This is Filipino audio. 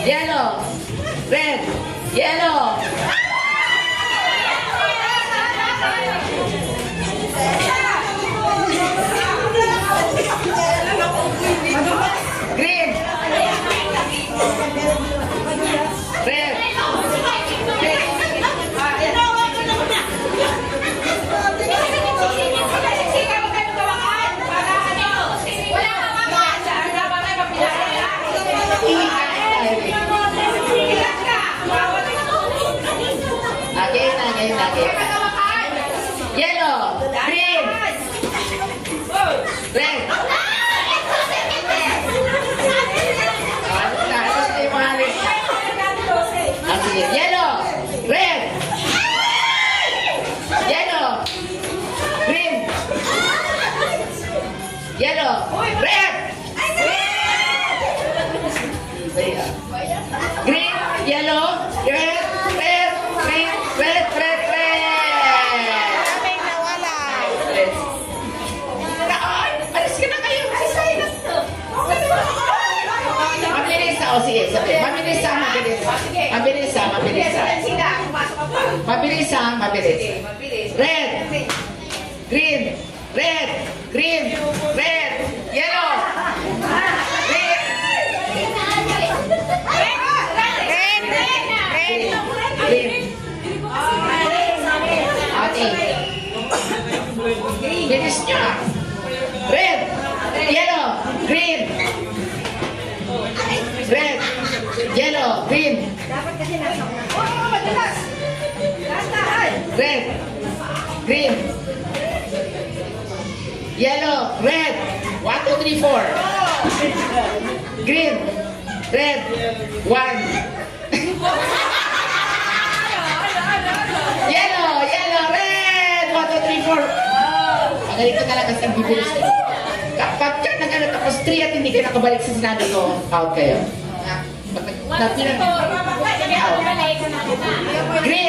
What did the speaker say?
Yellow. Red. Yellow. Green. Red. Again. Yellow. Green. Red. Sige. Yellow. Red. Yellow. Green. Yellow. Red. Green. Yellow. Red. Red. Green. Red. Red. Red. Daming nawala. Alis ka na kayo. Mabilis na. O sige, sabi. Mabilis na, mabilis. Mabilis na, mabilis. Mabilis na, mabilis. Red. Green. Red. Green. Red. Yellow. Red. Green. Ate. Bilis niya. Red. Yellow. Green. Red. Yellow. Green. Red. Green. Yellow. Red. 1, 2, 3, 4. Green. Red. 1. Yellow. Yellow. Red. 1, 2, 3, 4. Magaling ka talaga sa bibilis. Kapag ka nag-ano tapos 3 at hindi ka nakabalik sa sinabi ko, out kayo. Green.